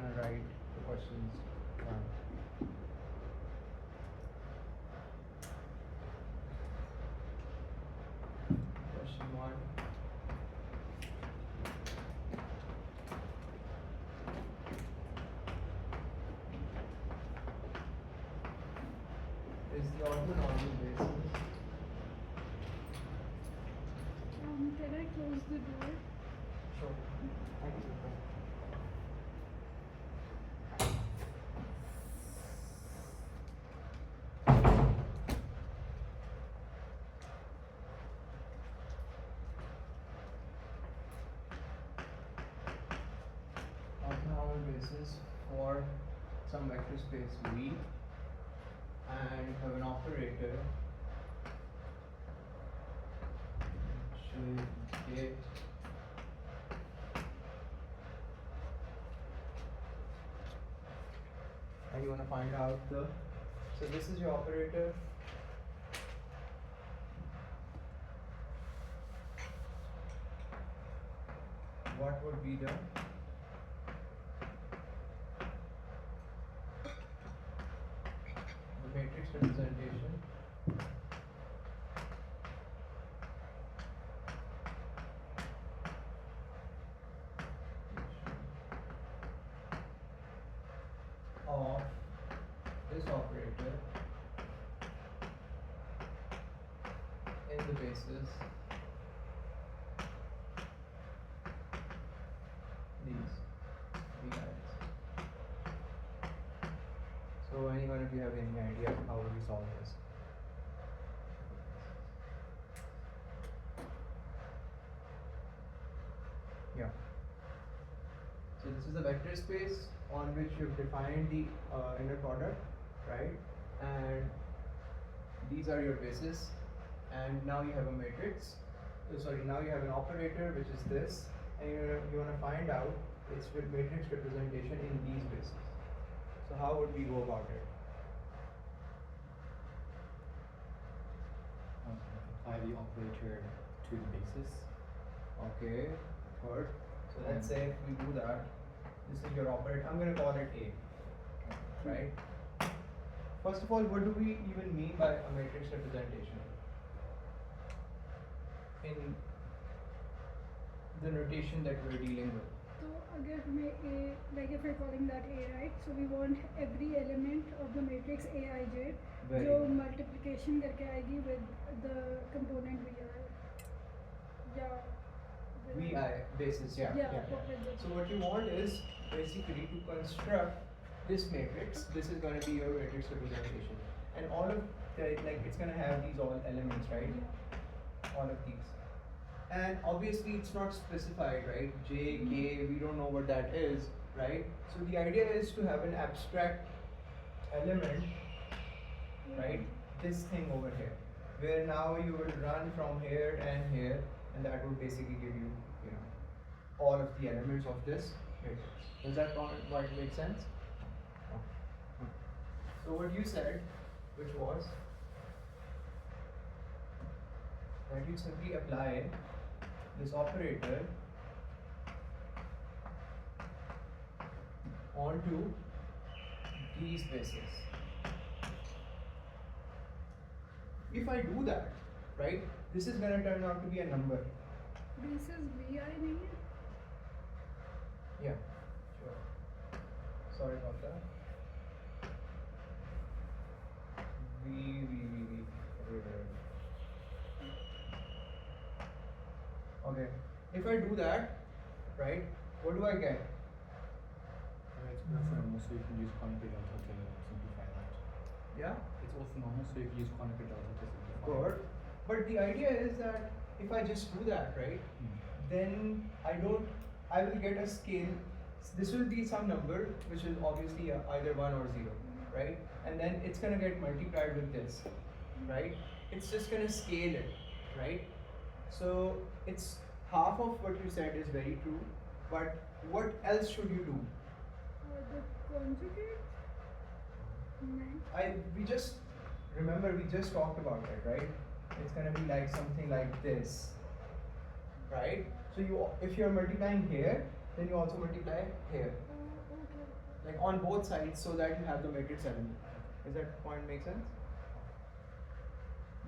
gonna write the questions down. Question 1. Is the orthonormal basis? Can I close the door? Sure. Thank you. Orthonormal basis for some vector space V and have an operator J and you want to find out the, so this is your operator. What would be the matrix representation of this operator in the basis these guys. So anyone of you have any idea how we solve this? Yeah. So this is a vector space on which you've defined the inner product, right? And these are your bases, and now you have a matrix. Now you have an operator which is this, and you want to find out its matrix representation in these bases. So how would we go about it? Apply the operator to the basis. Okay, good. So let's say if we do that, this is your operator. I'm going to call it A, right? First of all, what do we even mean by a matrix representation? In the notation that we're dealing with. So अगर हमें A, like if we're calling that A, right? So we want every element of the matrix Aij Very जो good. multiplication करके आएगी with the component Vi. Yeah. Vi basis, yeah. with this. So what you want is basically to construct this matrix. This is going to be your matrix representation, and all of the, like it's going to have these all elements, right? Yeah. All of these. And obviously it's not specified, right? J, K, we don't know what that is, right? So the idea is to have an abstract element, right? This thing over here, where now you will run from here, and that will basically give you, all of the elements of this matrix. Does that point make sense? So what you said, which was that you simply apply this operator onto these bases. If I do that, right, this is going to turn out to be a number. Basis Vi नहीं है? Yeah, sure. Sorry about that. V. Okay. If I do that, right, what do I get? It's orthonormal, so you can use Kronecker delta to simplify that. Yeah? It's orthonormal, so you can use Kronecker delta to simplify. Good. But the idea is that if I just do that, right, then I will get a scale. This will be some number which is obviously either 1 or 0, right? And then it's going to get multiplied with this, right? It's just going to scale it, right? So it's half of what you said is very true, but what else should you do? The conjugate? नहीं. We just talked about it, right? It's gonna be like something like this, right? So if you're multiplying here, then you also multiply here. Okay. like on both sides, so that you have the matrix element. Does that point make sense?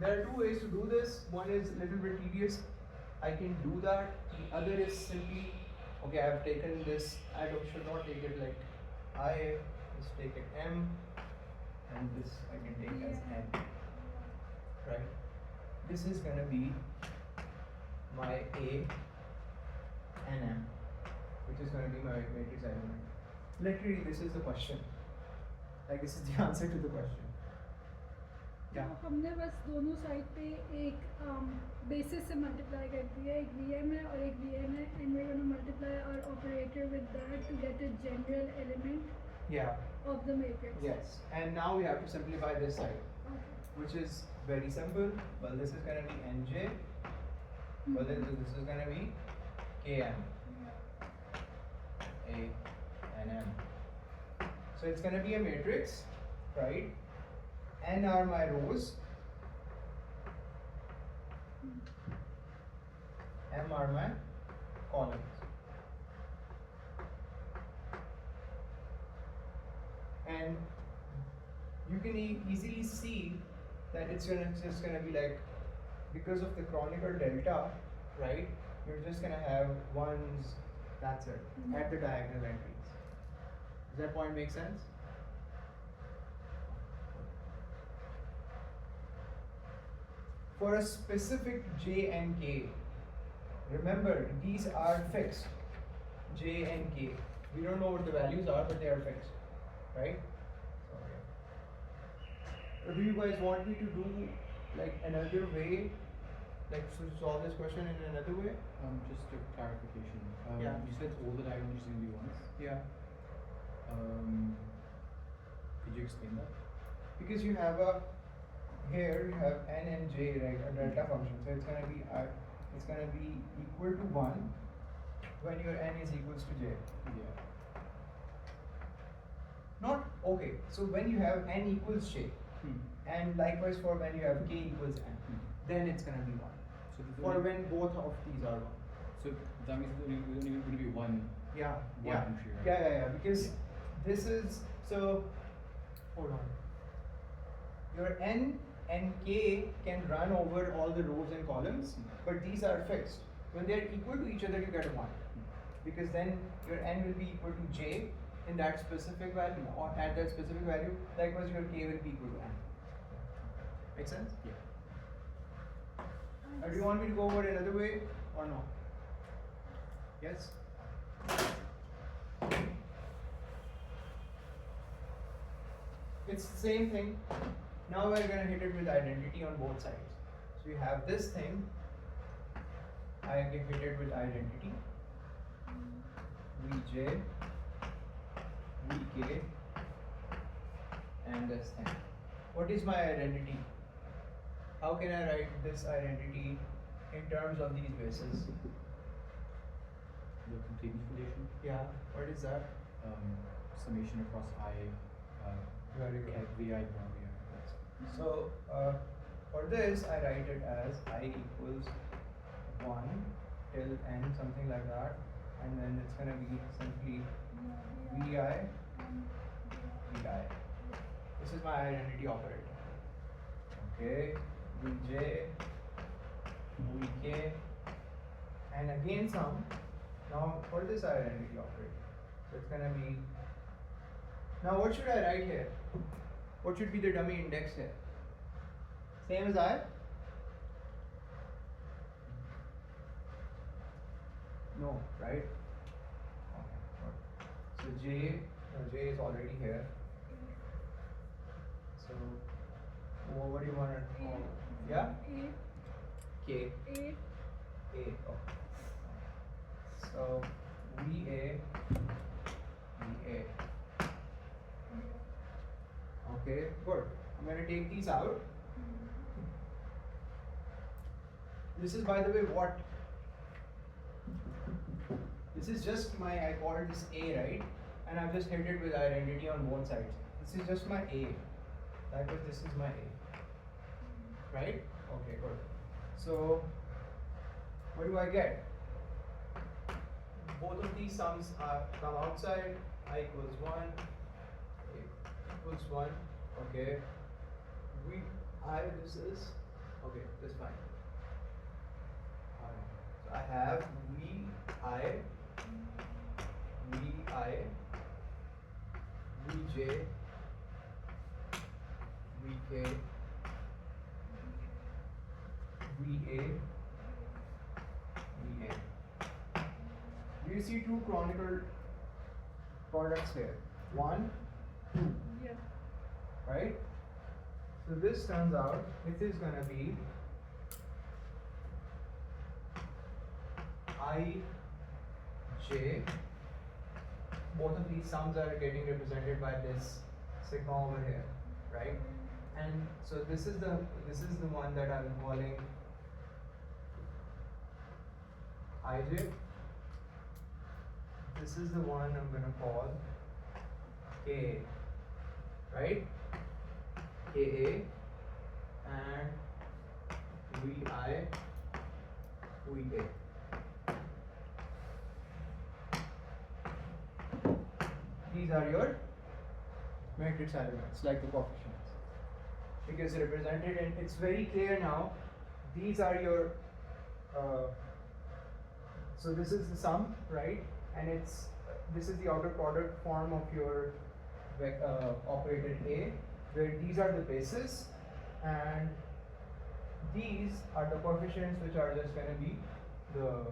There are two ways to do this. One is a little bit tedious. I can do that. The other is simply, okay, I have taken this. I should not take it like I. Just take it M, and this I can take as N. Right. This is gonna be my A and M, which is gonna be my matrix element. Literally, this is the question. Like this is the answer to the question. Yeah. तो हमने बस दोनों side पे एक basis से multiply कर दिया, एक VM है और एक VM है, and we're gonna multiply our operator with that to get a general element Yeah. of the matrix. Yes. And now we have to simplify this side, Okay. which is very simple. Well, this is gonna be Nj. Well, then this is gonna be Km. A and M. So it's gonna be a matrix, right? N are my rows. M are my columns. And you can easily see that it's just gonna be like, because of the Kronecker delta, right? You're just gonna have ones. That's it at the diagonal entries. Does that point make sense? For a specific J and K, remember these are fixed. J and K. We don't know what the values are, but they are fixed, right? So do you guys want me to do like another way, like to solve this question in another way? Just a clarification. Yeah. You said all the diagonals are going to be ones. Yeah. Could you explain that? Because you have a here you have n and j, right, a delta function. So it's gonna be equal to 1 when your n is equals to j. Yeah. Not okay. So when you have n equals j, and likewise for when you have k equals n, then it's gonna be 1. So there's For only- when both of these are 1. So that means there's only going to be one. Yeah. One Yeah. entry, right? Yeah. Because this is so. Hold on. Your n and k can run over all the rows and columns, but these are fixed. When they're equal to each other, you get a 1, because then your n will be equal to j in that specific value, or at that specific value. Likewise, your k will be equal to n. Make sense? Yeah. Do you want me to go over another way or no? Yes? It's the same thing. Now we're gonna hit it with identity on both sides. So you have this thing. I can hit it with identity. Vj, Vk, and this thing. What is my identity? How can I write this identity in terms of these bases? The completeness relation. Yeah, what is that? Summation across I. Very good. Vi bar vi. So for this, I write it as I equals 1 till n, something like that, and then it's gonna be simply Vi, Vi. This is my identity operator. Okay, Vj, Vk, and again some. Now for this identity operator, so it's gonna be. Now what should I write here? What should be the dummy index here? Same as I? No, right? Okay, good. So J is already here. So what do you want to call? Yeah? K. A. Okay. So VA. Okay, good. I'm going to take these out. This is, by the way, what? This is just my, I call this A, right? And I've just hit it with identity on both sides. This is just my A. That is, this is my A. Right? Okay, good. So, what do I get? Both of these sums come outside, I equals 1, A equals 1, okay. We, I, this is, okay, that's fine. Alright, so I have VI, VJ, VK, VA, VA. Do you see two canonical products here? 1, 2, Yeah. right? So this turns out this is gonna be IJ. Both of these sums are getting represented by this sigma over here, right? And so this is the one that I'm calling IJ. This is the one I'm gonna call KA, right? KA and VI, VA. These are your matrix elements, like the coefficients, because represented, and it's very clear now. These are your so this is the sum, right? And this is the outer product form of your operator A, where these are the bases and these are the coefficients, which are just going to be the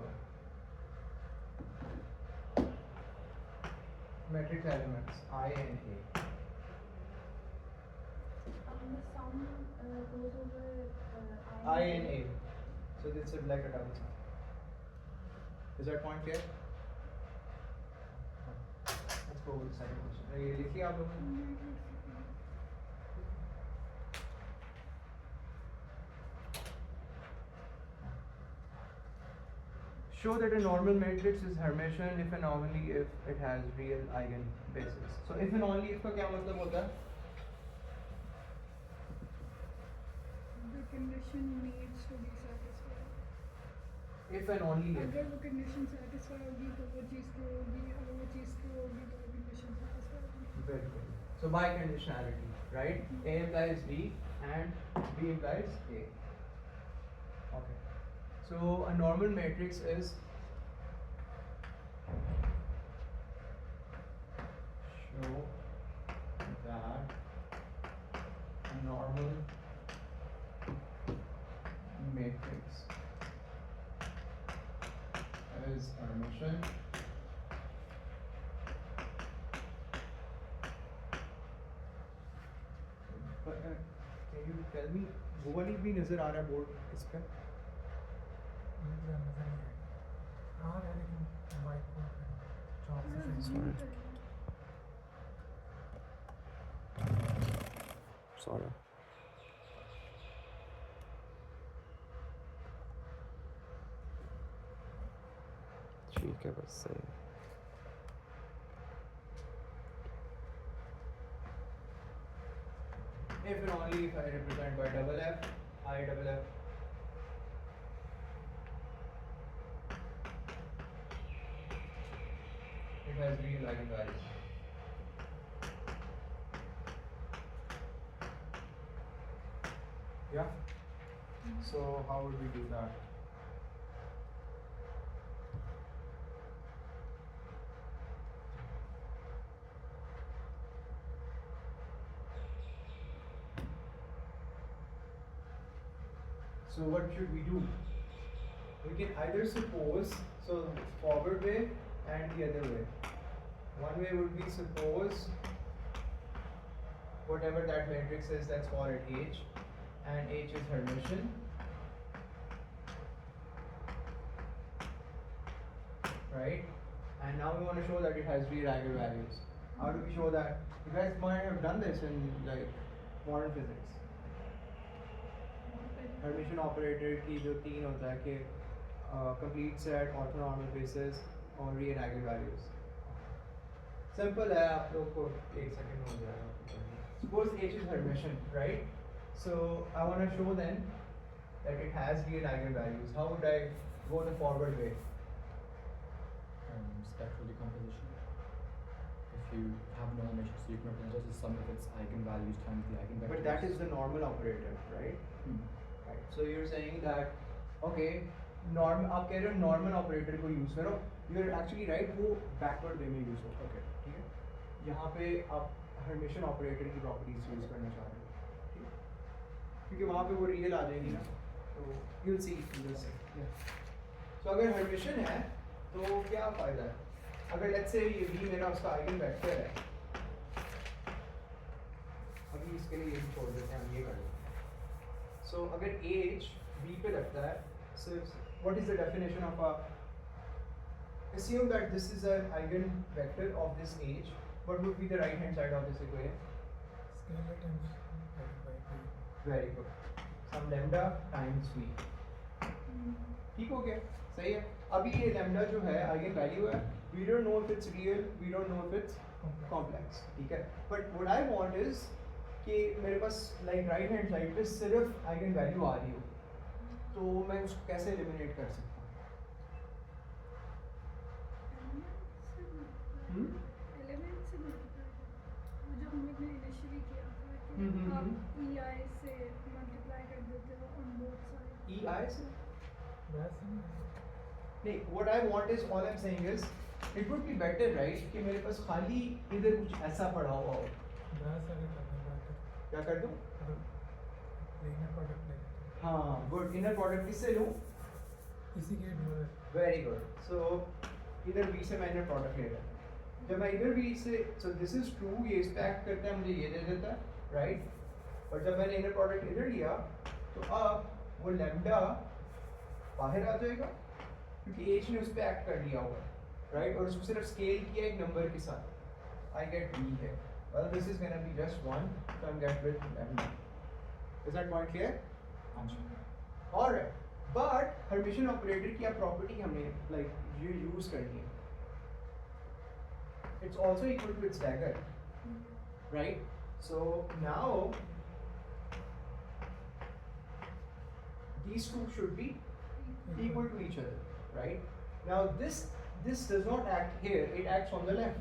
matrix elements I and A. The sum goes over I and A. So this is like a double sum. Is that point clear? Let's go with the second question. ये लिखिए आप लोग. Show that a normal matrix is Hermitian if and only if it has real eigenbases. So if and only if का क्या मतलब होता है? The condition needs to be satisfied. If and only if. अगर वो condition satisfy होगी तो वो चीज़ true होगी, अगर वो चीज़ true होगी तो वो condition satisfy होगी. Very good. So by conditionality, right? A implies B and B implies A. Okay. So a normal matrix is show that a normal matrix is Hermitian can you tell me वो वाली भी नजर आ रहा है board इस पे? Sorry. ठीक है बस सही. If and only if I represent by double F, I double F. It has real eigenvalues. Yeah? So how would we do that? So what should we do? We can either suppose, so forward way and the other way. One way would be suppose whatever that matrix is, let's call it H, and H is Hermitian. Right? And now we want to show that it has real eigenvalues. How do we show that? You guys might have done this in like modern physics. Hermitian operator की जो तीन होता है कि complete set, orthonormal basis और real eigenvalues. Simple है, आप लोग को एक second हो जाएगा. Suppose H is Hermitian, right? So I want to show then that it has real eigenvalues. How would I go the forward way? Spectral decomposition. If So you have no issue. So you can represent as the sum of its eigenvalues times the eigenvectors. But that is the normal operator, right? Right. So you're saying that, okay, norm आप कह रहे हो normal operator को use करो. You're actually right. वो backward way में use हो. Okay. ठीक है. यहाँ पे आप Hermitian operator की properties use करना चाह रहे हो. ठीक है. क्योंकि वहाँ पे वो real आ जाएगी ना. तो you'll see. Yeah. So अगर Hermitian है तो क्या फायदा है? अगर let's say ये v मेरा उसका eigenvector है. अभी इसके लिए यही छोड़ देते हैं, हम ये कर लेते हैं. So अगर h b पे लगता है, so what is the definition of a? Assume that this is an eigenvector of this h. What would be the right hand side of this equation? Scalar times by b. Very good. Some lambda times v. ठीक हो गया, सही है. अभी ये lambda जो है eigen value है. We don't know if it's real. We don't know if it's complex. ठीक है. But what I want is कि मेरे पास like right hand side पे सिर्फ आइगन वैल्यू आ रही हो, तो मैं उसको कैसे एलिमिनेट कर सकता हूँ? एलिमेंट से मल्टीप्लाई वो जो हम लोग ने इनिशियली किया था कि हम्म. आप EI से मल्टीप्लाई कर देते हो ऑन बोथ साइड. EI से वैसे नहीं नहीं. What I want is, all I'm saying is, it would be better, right, कि मेरे पास खाली इधर कुछ ऐसा पड़ा हुआ हो. वैसे अगर करना पड़ता क्या कर दूँ? है लीनियर प्रोडक्ट ले लेते हैं हाँ, गुड. इनर प्रोडक्ट किससे लूँ? इसी के ड्यूअल वेरी गुड. सो इधर v से मैं इनर प्रोडक्ट ले रहा हूँ. जब मैं इधर v से, so this is true, ये इस पे एक्ट करता है, मुझे ये दे देता है, राइट. और जब मैंने इनर प्रोडक्ट इधर लिया, तो अब वो लैम्डा बाहर आ जाएगा क्योंकि h ने उस पे एक्ट कर लिया हुआ है, राइट. और उसको सिर्फ स्केल किया एक नंबर के साथ. I get v है. Well, this is gonna be just 1, so I'm get with lambda. Is that point clear? Alright. But Hermitian operator की property हमने like ये use करनी है. It's also equal to its dagger, right? So now these two should be equal to each other, right? Now this does not act here; it acts on the left,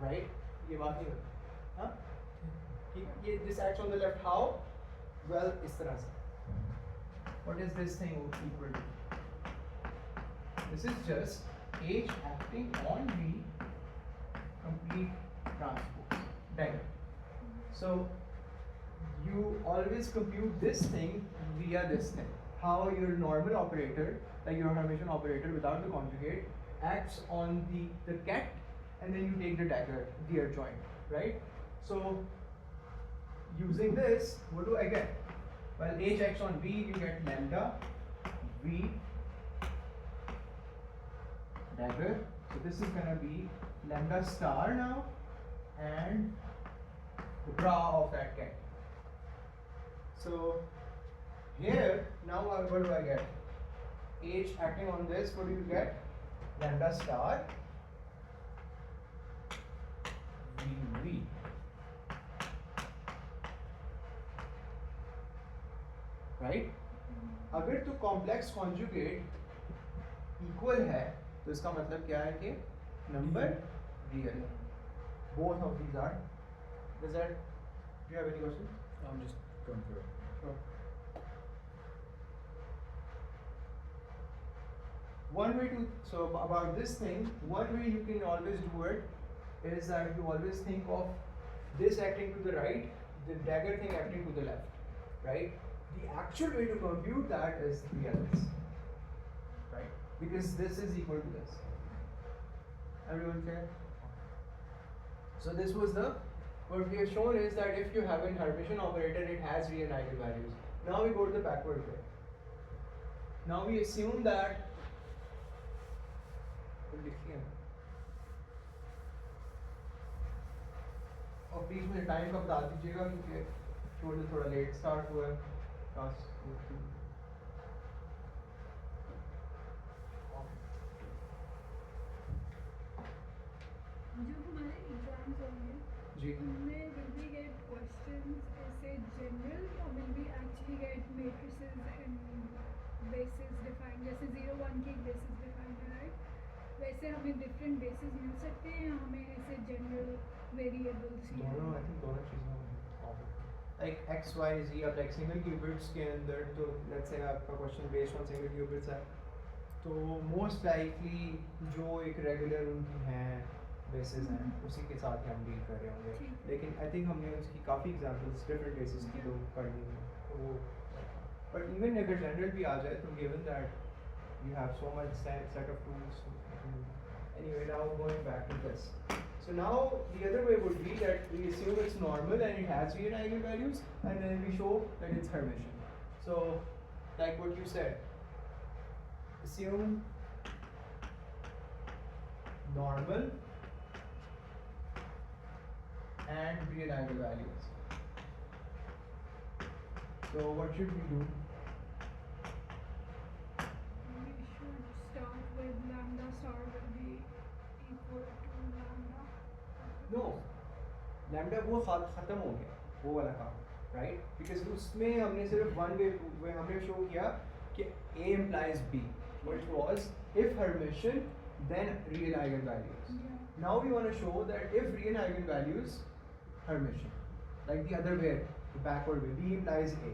right? ये बात नहीं होती, हाँ? ये this acts on the left. How? Well, इस तरह से. What is this thing equal to? This is just H acting on V, complete transpose, dagger. So you always compute this thing via this thing. How your normal operator, like your Hermitian operator without the conjugate, acts on the cat, and then you take the dagger, the adjoint, right? So using this, what do I get? Well, H acts on V, you get lambda V dagger. So this is gonna be lambda star now, and the bra of that cat. So here now what do I get? H acting on this, what do you get? Lambda star V. Right? अगर तो complex conjugate equal है तो इसका मतलब क्या है कि number real है. Both of these are. Does that, do you have any questions? I'm just going through it. Sure. One way to, so about this thing, one way you can always do it is that you always think of this acting to the right, the dagger thing acting to the left, right? The actual way to compute that is 3ls, right? Because this is equal to this. Everyone clear? So this was the, what we have shown is that if you have an Hermitian operator, it has real eigenvalues. Now we go to the backward way. Now we assume that, और please मुझे time का बता दीजिएगा क्योंकि थोड़ा let start हुआ है class. जो हमारे एग्जाम्स होंगे जी. उनमें will we get questions ऐसे general or will we actually get matrices and bases defined, जैसे 0 1 की एक basis defined है, right? वैसे हमें डिफरेंट बेसिस मिल सकते हैं या हमें ऐसे जनरल वेरिएबल्स दोनों आई थिंक दोनों चीज़ें होंगी लाइक एक्स वाई जी अब लाइक सिंगल क्यूबिट्स के अंदर तो लेट्स से आपका question based on single qubits है तो मोस्ट लाइकली जो एक रेगुलर उनकी हैं बेसिस हैं उसी के साथ ही हम डील कर रहे होंगे ठीक। लेकिन आई थिंक हमने उसकी काफ़ी एग्जांपल्स डिफरेंट बेसिस की तो करनी है तो वो बट इवन अगर जनरल भी आ जाए तो given that you have so much set of tools. Anyway, now going back to this. So now the other way would be that we assume it's normal and it has real eigenvalues, and then we show that it's Hermitian. So, like what you said, assume normal and real eigenvalues. So what should we do? We should start with lambda star will be equal to lambda. No, lambda वो ख़त्म हो गया वो वाला काम right because उसमें हमने सिर्फ वन वे हमने शो किया कि A implies B which was if Hermitian then real eigenvalues. Yeah. Now we want to show that if real eigenvalues Hermitian like the other way the backward way B implies A.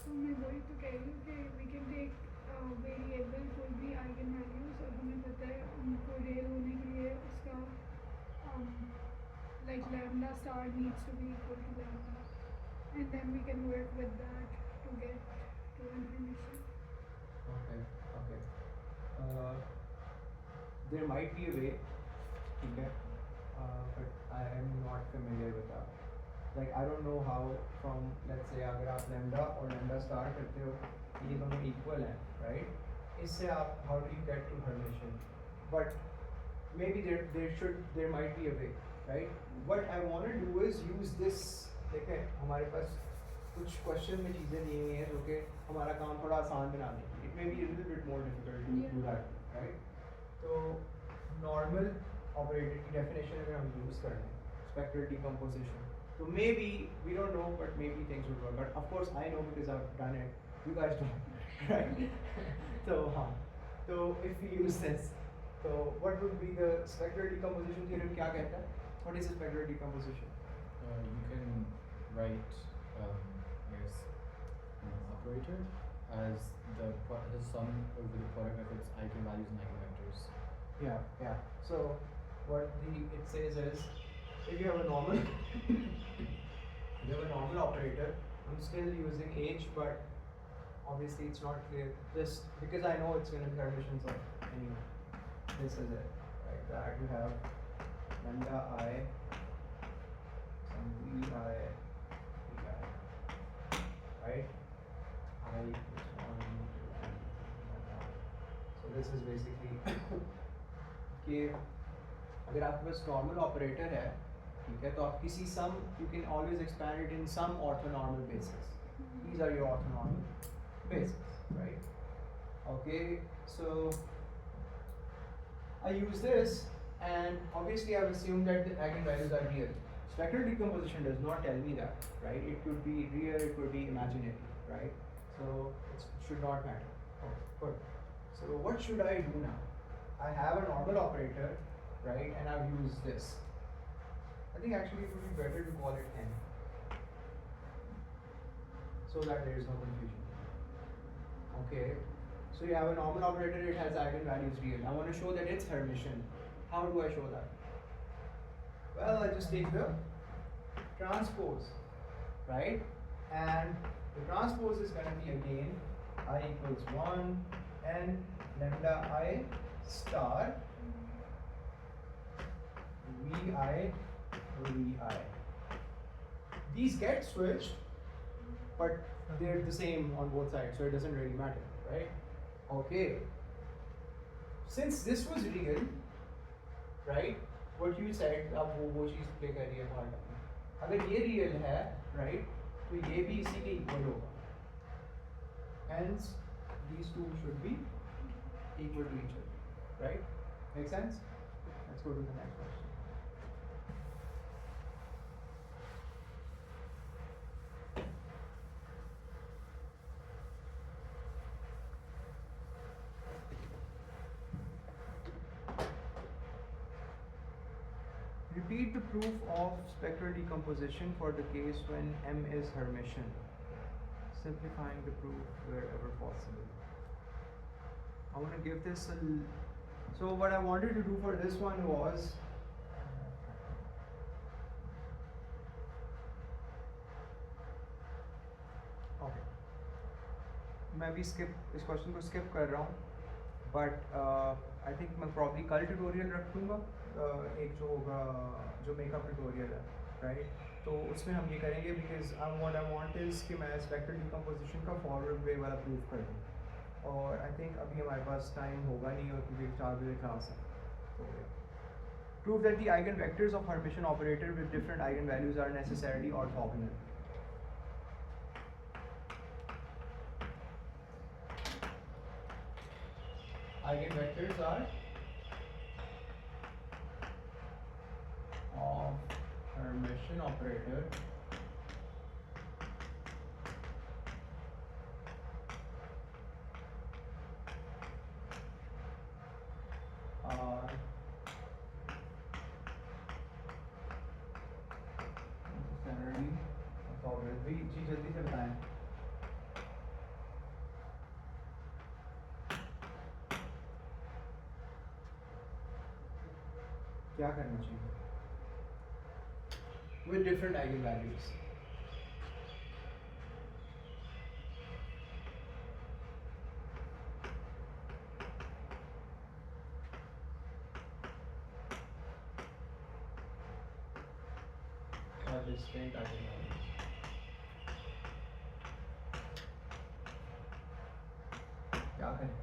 तो मैं वही तो कह रही हूँ कि we can take variable कोई भी आइगन वैल्यूज और हमें पता है उनको रियल होने के लिए उसका like lambda star needs to be equal to lambda and then we can work with that to get to information. Okay, okay. There might be a way, ठीक है, but I am not familiar with that. Like I don't know how from let's say अगर आप lambda और lambda star करते हो ये दोनों equal हैं, right? इससे आप how do you get to Hermitian? But maybe there might be a way, right? What I want to do is use this. देखिए हमारे पास कुछ क्वेश्चन में चीज़ें दी हुई हैं जो कि हमारा काम थोड़ा आसान बना देंगी. It may be a little bit more difficult to do that, right? तो normal operator की definition अगर हम use कर लें spectral decomposition तो maybe we don't know but maybe things will work. But of course I know because I've done it. You guys don't, right? So हाँ तो if we use this so what would be the spectral decomposition theorem क्या कहता है? What is a spectral decomposition? You can write, I guess, an operator as the sum over the product of its eigenvalues and eigenvectors. Yeah, yeah. So what it says is if you have a normal you have a normal operator, I'm still using H but obviously it's not clear just because I know it's going to be Hermitians of anyway. This is it, right? That you have lambda I some VI right? I equals 1 to lambda. So this is basically कि अगर आपके पास normal operator है ठीक है तो आप किसी some you can always expand it in some orthonormal basis these are your orthonormal bases right okay so I use this and obviously I've assumed that the eigenvalues are real. Spectral decomposition does not tell me that, right? It could be real, it could be imaginary, right? So it should not matter. Okay, good. So what should I do now? I have a normal operator, right? And I've used this. I think actually it would be better to call it n, so that there is no confusion. Okay. So you have a normal operator, it has eigenvalues real. I want to show that it's Hermitian. How do I show that? Well, I just take the transpose, right? And the transpose is going to be again I equals 1 n lambda I star vi. These get switched, but they're the same on both sides, so it doesn't really matter, right? Okay. Since this was real, right? What you said, अब वो चीज़ play कर रही है part अपनी. अगर ये real है, right? तो ये भी इसी के equal होगा. Hence, these two should be equal to each other, right? Make sense? Let's go to the next question. repeat the proof of spectral decomposition for the case when M is Hermitian, simplifying the proof wherever possible. I want to give this a so what I wanted to do for this one was okay, मैं भी skip इस question को skip कर रहा हूँ, but I think मैं probably कल tutorial रख दूँगा, एक जो होगा जो makeup tutorial है, right? तो उसमें हम ये करेंगे because what I want is कि मैं spectral decomposition का forward way वाला proof कर दूँ, और I think अभी हमारे पास time होगा नहीं और क्योंकि 4 बजे class है, तो prove that the eigenvectors of Hermitian operator with different eigenvalues are necessarily orthogonal. Eigenvectors are of Hermitian operator are necessarily orthogonal. जी जल्दी से बताएं. क्या करना चाहिए? With different eigenvalues. Or distinct eigenvalues. क्या करें?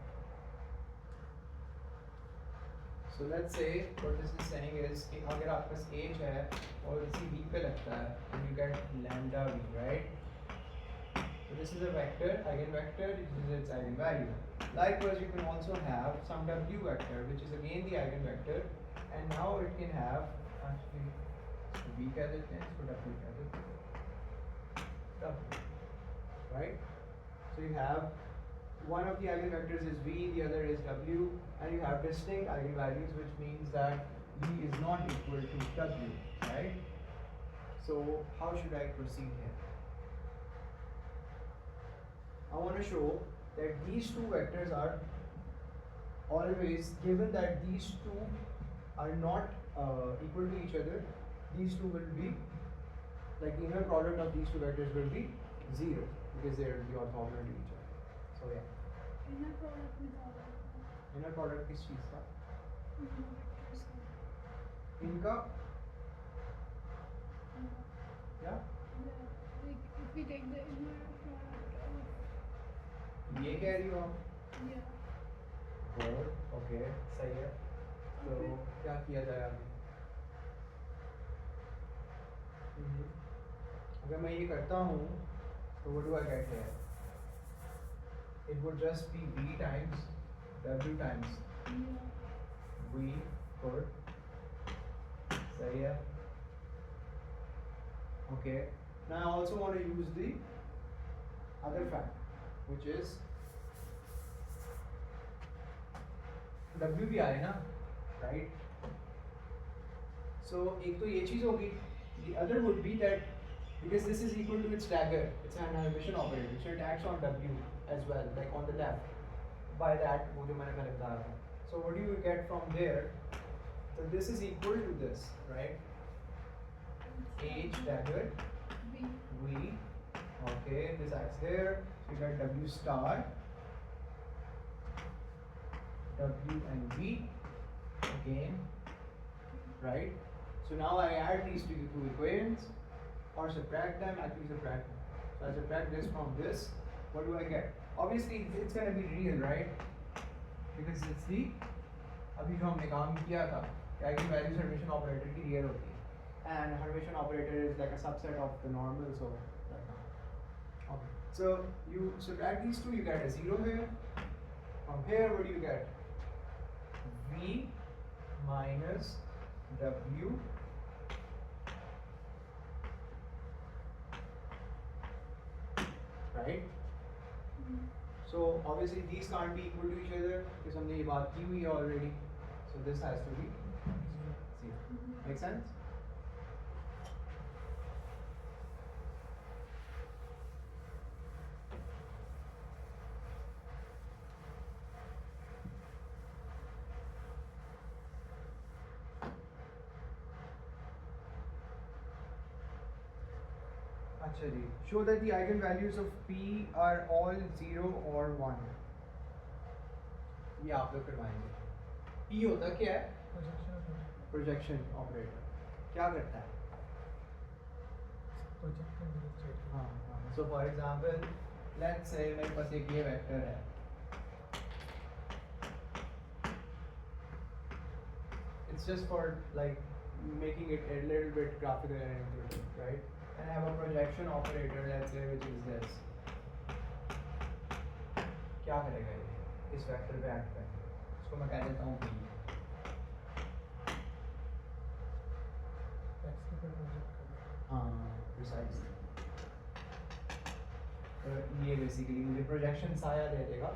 So let's say what this is saying is कि अगर आपके पास h है और इसी v पे लगता है, then you get lambda v, right? So this is a vector, eigenvector, this is its eigenvalue. Likewise, you can also have some w vector, which is again the eigenvector, and now it can have actually इसको v कह देते हैं, इसको w कह देते हैं, w, right? So you have one of the eigenvectors is v, the other is w, and you have distinct eigenvalues, which means that v is not equal to w, right? So how should I proceed here? I want to show that these two vectors are always, given that these two are not equal to each other, these two will be, like the inner product of these two vectors will be 0 because they will be orthogonal to each other. So yeah. inner product with all of them. Inner product किस चीज़ का? Vectors का. इनका Yeah. क्या? Yeah. Like if we take the inner product of ये कह रही हो आप? yeah. Good. Okay. सही है. तो Okay. क्या किया जाए आगे? अगर मैं ये करता हूँ तो what do I get here? It would just be v times w times Yeah. v. Good. सही है. Okay. Now I also want to use the other fact, which is w भी आए ना, right? So एक तो ये चीज़ होगी. The other would be that because this is equal to its dagger, it's an Hermitian operator, so it acts on w as well, like on the left. By that, वो जो मैंने पहले बताया था. So what do you get from there? So this is equal to this, right? H dagger V. v. Okay, this acts here. So you get w star, w and v again, right? So now I add these two equations or subtract them. Actually subtract them. So I subtract this from this. What do I get? Obviously it's going to be real, right? Because it's the अभी जो हमने काम किया था कि eigenvalues Hermitian operator की real होती है, and Hermitian operator is like a subset of the normal, so like that. Okay. So you subtract these two, you get a 0 here. From here, what do you get? V minus W right? So obviously these can't be equal to each other because हमने ये बात की हुई है already. So this has to be 0. Make sense? अच्छा जी, show that the eigenvalues of P are all 0 or 1. ये आप लोग करवाएंगे. P होता क्या है? Projection of it. Projection operator. क्या करता है? Project and illustrate. हाँ हाँ. So for example, let's say मेरे पास एक ये वेक्टर है. It's just for like making it a little bit graphical and intuitive, right? And I have a projection operator, let's say, which is this. क्या करेगा ये? इस वेक्टर पे act करेगा. इसको मैं कह देता हूँ P. X के ऊपर project कर दो. हाँ, precisely. तो ये basically मुझे projection साया दे देगा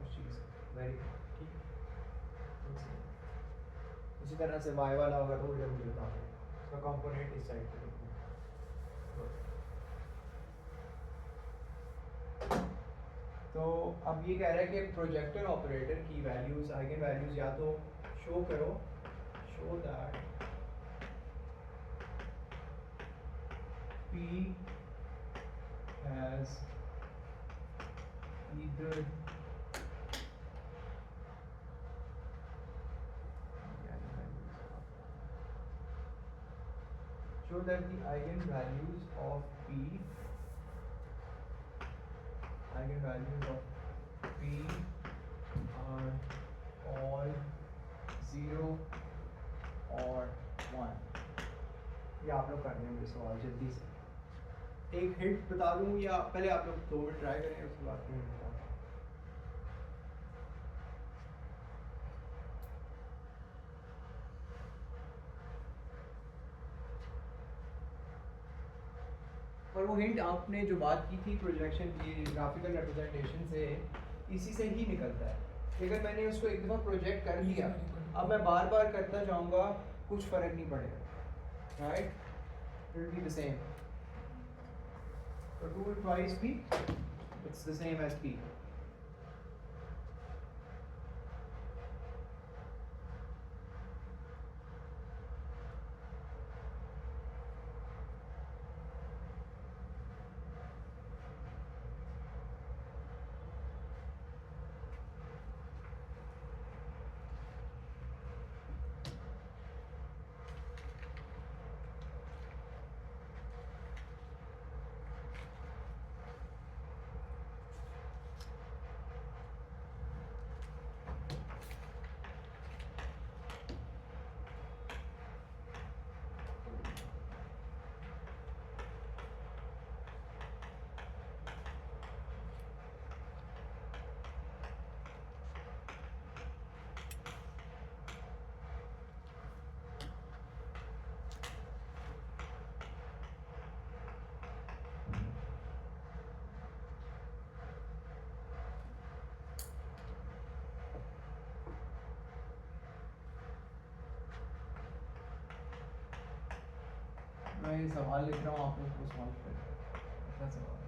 उस चीज़. Very good. ठीक है. इसी तरह से y वाला होगा तो उधर मुझे बता देगा. इसका कंपोनेंट इस साइड पे देखो. तो अब ये कह रहा है कि प्रोजेक्टर ऑपरेटर की वैल्यूज आइगन वैल्यूज या तो शो करो, show that P has either show that the eigenvalues of P are all 0 or 1. ये आप लोग कर लेंगे सवाल जल्दी से. एक हिंट बता दूं या पहले आप लोग 2 मिनट ट्राई करें उसके बाद फिर बता दूं. और वो हिंट आपने जो बात की थी प्रोजेक्शन की ग्राफिकल रिप्रेजेंटेशन से, इसी से ही निकलता है. लेकिन मैंने उसको एक दफ़ा प्रोजेक्ट कर दिया, अब मैं बार बार करता जाऊंगा, कुछ फ़र्क नहीं पड़ेगा. Right, it will be the same. So do it twice P, it's the same as P. मैं ये सवाल लिख रहा हूँ, आप लोग को सॉल्व करें. अच्छा सवाल है.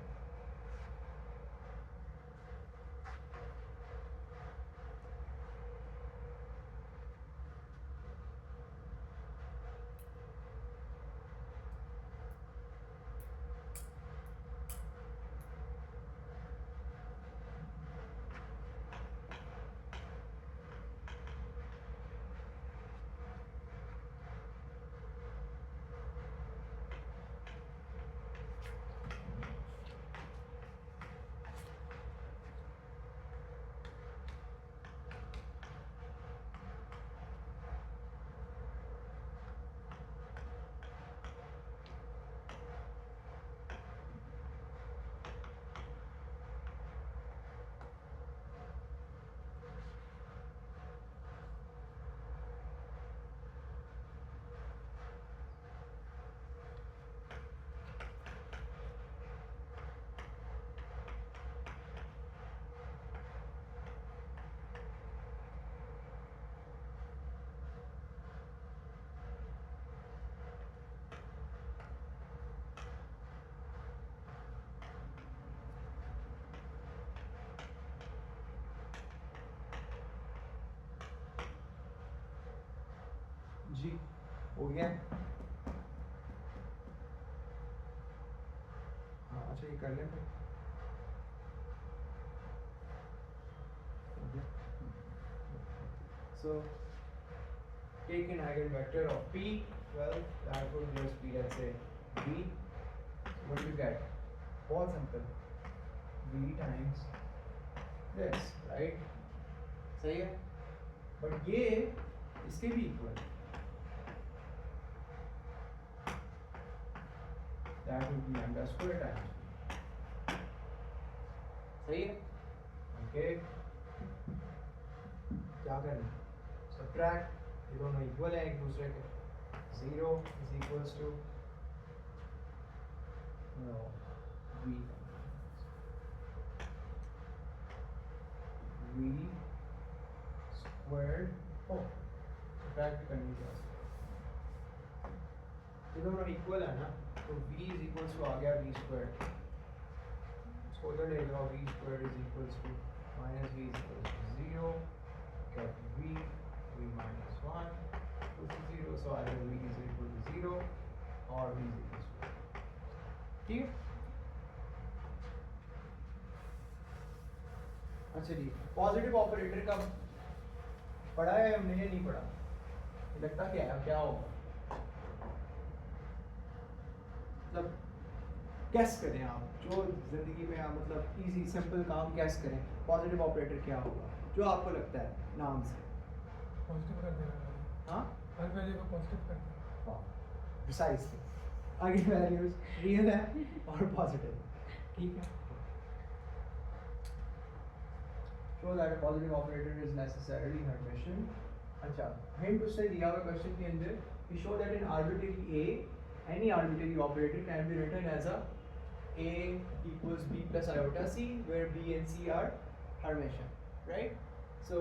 जी हो गया. अच्छा ये कर लें फिर so take an eigenvector of p, well that would just be, let's say, b. What do you get? बहुत simple, b times this, right? सही है, but ये इसके भी equal, that would be lambda square times b. सही है, okay. क्या करना, subtract, ये दोनों इक्वल है एक दूसरे के, 0 is equals to v squared, oh subtract भी करनी है, ये दोनों इक्वल है ना, तो v is equals to आ गया v squared, इसको उधर ले जाओ, v squared is equals to minus v is equals to 0, get v minus 1 equals to 0, so either v is equal to 0 or v is equals to 1. ठीक है, अच्छा जी, positive operator का पढ़ा है हमने या नहीं पढ़ा, लगता क्या है क्या होगा, मतलब कैस करें आप जो जिंदगी में आप मतलब इजी सिंपल काम कैस करें, पॉजिटिव ऑपरेटर क्या होगा जो आपको लगता है नाम से, पॉजिटिव कर देना है। हाँ हर वैल्यू को पॉजिटिव कर देना। प्रिसाइसली, आगे वैल्यूज रियल है और पॉजिटिव, ठीक है, show that a positive operator is necessarily Hermitian. अच्छा, hint उससे दिया हुआ क्वेश्चन के अंदर, we show that an arbitrary a, any arbitrary operator can be written as a equals b plus iota c, where b and c are Hermitian, right? So,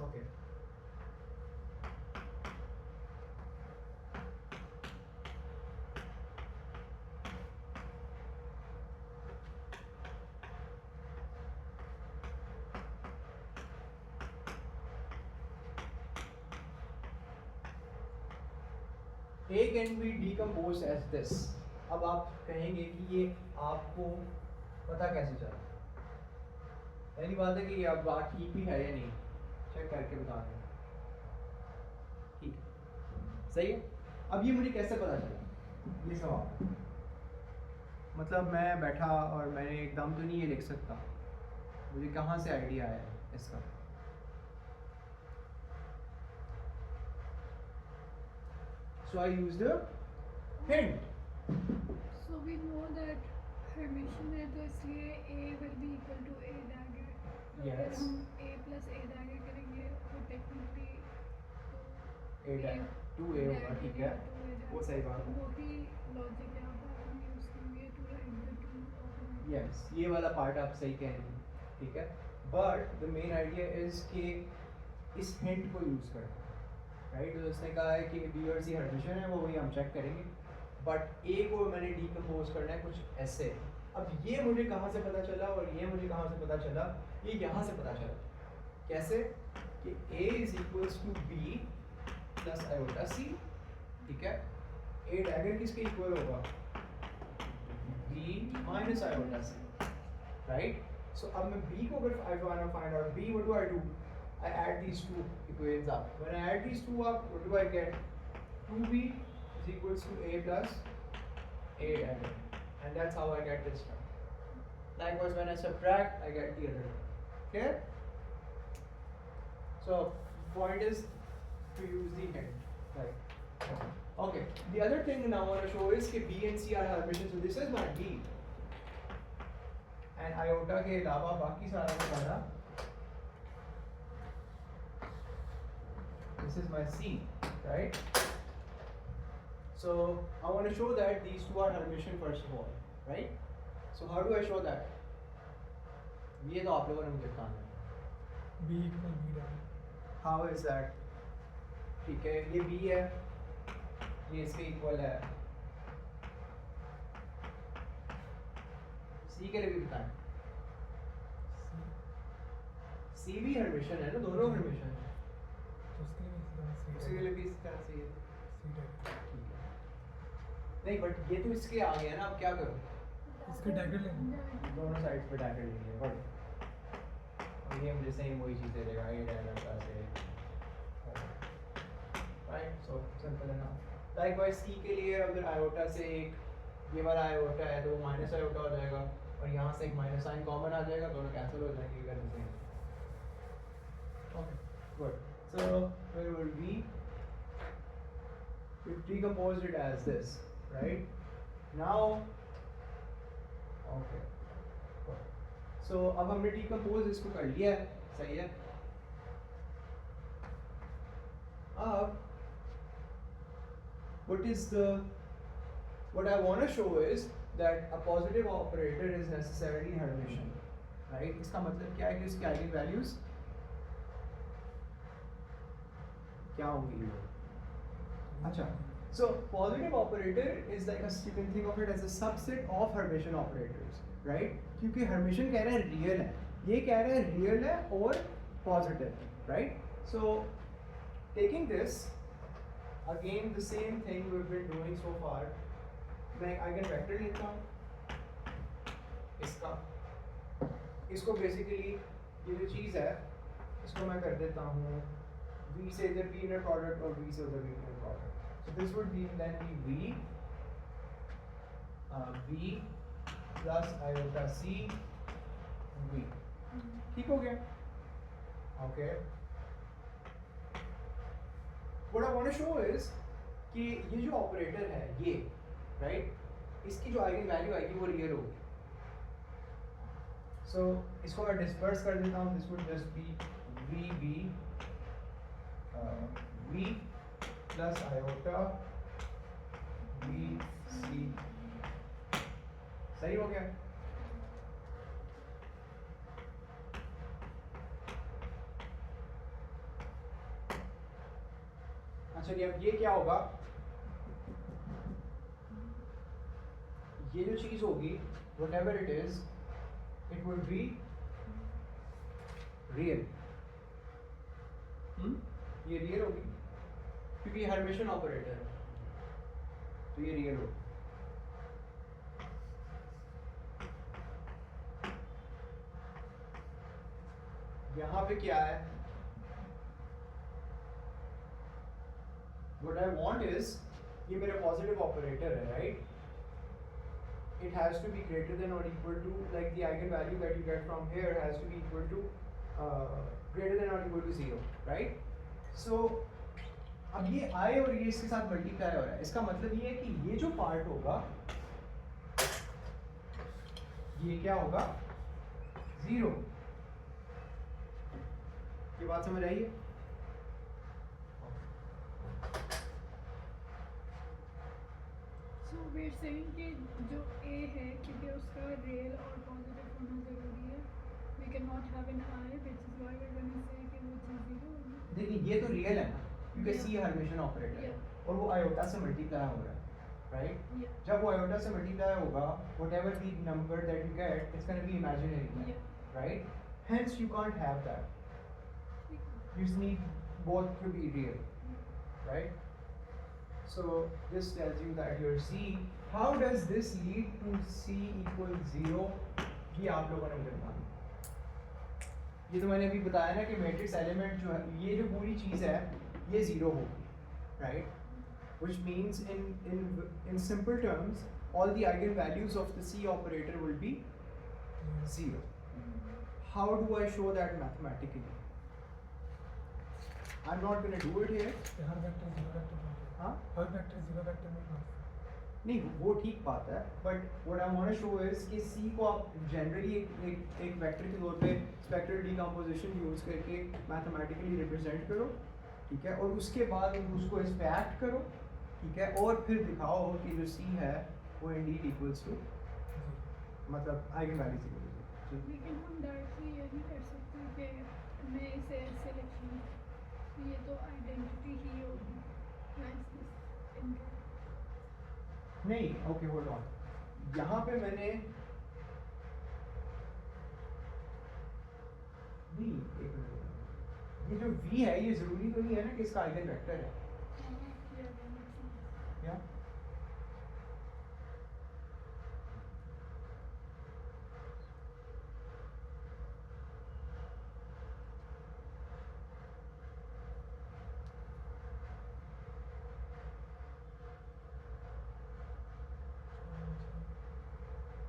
okay. A can be decomposed as this. अब आप कहेंगे कि ये आपको पता कैसे चला, पहली बात है कि ये अब बात ठीक भी है या नहीं, चेक करके बता दें, ठीक सही है। अब ये मुझे कैसे पता चला, ये सवाल, मतलब मैं बैठा और मैंने एकदम तो नहीं ये लिख सकता, मुझे कहाँ से आइडिया आया इसका, so I used a hint. So we know that Hermitian है तो इसलिए A will be equal to A dagger. तो Yes. अगर हम A plus A dagger करेंगे तो technically A dagger 2A होगा, ठीक है, वो सही बात है। वही logic यहाँ पर आपने use की हुई है to write the two operations. Yes, ये वाला पार्ट आप सही कह रही हैं, ठीक है, but the main idea is कि इस hint को use करना, राइट, तो उसने कहा है कि B और C हर्मिशन है, वो वही हम चेक करेंगे, बट A को मैंने डिकम्पोज करना है कुछ ऐसे। अब ये मुझे कहाँ से पता चला और ये मुझे कहाँ से पता चला, ये यहाँ से पता चला, कैसे कि A is equals to B plus iota C, ठीक है, A डैगर किसके इक्वल होगा, B minus iota C, right? So अब मैं B को अगर I want to find out B, what do? I add these two equations up. When I add these two up, what do I get? 2B is equals to A plus A dagger, and that's how I get this term. Likewise, when I subtract, I get the other term. Clear? So point is to use the hint, right? Okay. The other thing now I want to show is that B and C are Hermitian. So this is my D, and iota के अलावा बाकी सारा का सारा, this is my C, right? So I want to show that these two are Hermitian first of all, right? So how do I show that? ये तो आप लोगों ने मुझे बताना है। B equal B dagger। How is that? ठीक है, ये B है, ये इसके इक्वल है, C के लिए भी बताएं। C भी हर्मिशन है ना, दोनों हर्मिशन है, तो उसके लिए भी इसी तरह उसके लिए भी इस तरह C से ये, dagger। ठीक है, नहीं बट ये तो इसके आ गया ना, अब क्या करूँ, इसके डैगर लेंगे दोनों साइड्स पे डैगर लेंगे बट और ये मुझे सेम वही चीज़ दे देगा ये डैगर का से राइट सो सिंपल है ना लाइकवाइज सी के लिए अगर आयोटा से एक ये वाला आयोटा है तो वो माइनस आयोटा हो जाएगा और यहाँ से एक माइनस साइन कॉमन आ जाएगा दोनों कैंसिल हो जाएंगे करने से okay good so where will be we've decomposed it as this right now okay so अब हमने डिकम्पोज इसको कर लिया है सही है अब what I want to show is that a positive operator is necessarily Hermitian right इसका मतलब क्या है कि उसकी आइगन वैल्यूज क्या होंगी अच्छा so positive operator is like you can think of it as a subset of Hermitian operators right क्योंकि Hermitian कह रहा है real है ये कह रहा है real है और positive right so taking this again the same thing we've been doing so far मैं आइगन वेक्टर लेता हूँ इसका इसको बेसिकली ये जो चीज़ है इसको मैं कर देता हूँ v से इधर b इनर प्रोडक्ट और v से उधर b inner product so this would be then be v plus iota c v ठीक हो गया okay what I want to show is कि ये जो ऑपरेटर है ये राइट इसकी जो आइगन वैल्यू आएगी वो रियल होगी सो इसको मैं डिस्पर्स कर देता हूँ this would just be V B V plus iota V C सही हो गया अच्छा जी अब ये क्या होगा ये जो चीज होगी whatever it is it would be real ये रियल होगी क्योंकि ये हर्मिटियन ऑपरेटर है तो ये रियल होगी यहाँ पे क्या है what I want is ये मेरा पॉजिटिव ऑपरेटर है right it has to be greater than or equal to like the eigenvalue that you get from here has to be equal to greater than or equal to 0 right so अब ये I और ये इसके साथ multiply हो रहा है इसका मतलब ये है कि ये जो पार्ट होगा ये क्या होगा 0 ये बात समझ आई है So we're saying कि जो A है क्योंकि उसका real और positive होना जरूरी है we cannot have an I which is why we're going to say कि वो चीज़ 0 होगी देखिए ये तो रियल है ना क्योंकि Yeah. सी हर्मिटियन ऑपरेटर है Yeah. और वो आयोटा से मल्टीप्लाई हो रहा है राइट yeah जब वो आयोटा से मल्टीप्लाई होगा whatever the number that you get it's going to be imaginary yeah right hence you can't have that you just need both to be real right so this tells you that your C how does this lead to C equals 0 ये आप लोगों ने मुझे बताना ये तो मैंने अभी बताया ना कि मैट्रिक्स एलिमेंट जो है ये जो पूरी चीज़ है ये 0 होगी right which means in simple terms all the eigenvalues of the C operator will be 0 how do I show that mathematically I'm not going to do it here हर वेक्टर जीरो वेक्टर में हाँ हर vector zero vector में transfer नहीं वो ठीक बात है but what I want to show is कि सी को आप जनरली एक वेक्टर के तौर पे स्पेक्ट्रल डिकम्पोजिशन यूज करके मैथमेटिकली रिप्रेजेंट करो ठीक है और उसके बाद उसको इस पे एक्ट करो ठीक है और फिर दिखाओ कि जो सी है वो इंडीड इक्वल्स टू मतलब आइगन वैल्यूज लेकिन हम डायरेक्टली ये नहीं कर सकते कि मैं इसे ऐसे लिख लूँ ये तो आइडेंटिटी ही होगी नहीं ओके होल्ड ऑन यहाँ पे मैंने नहीं एक मिनट ये जो v है ये जरूरी तो नहीं है ना कि इसका आइगन वेक्टर है क्या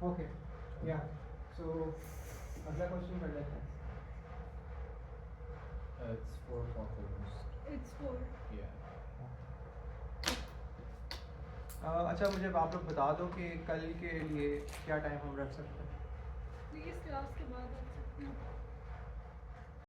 Okay. Yeah. So अगला क्वेश्चन कर लेते हैं. It's 4 o'clock almost. It's 4. Yeah. अच्छा मुझे आप लोग बता दो कि कल के लिए क्या टाइम हम रख सकते हैं. Please क्लास के बाद रख सकते हैं.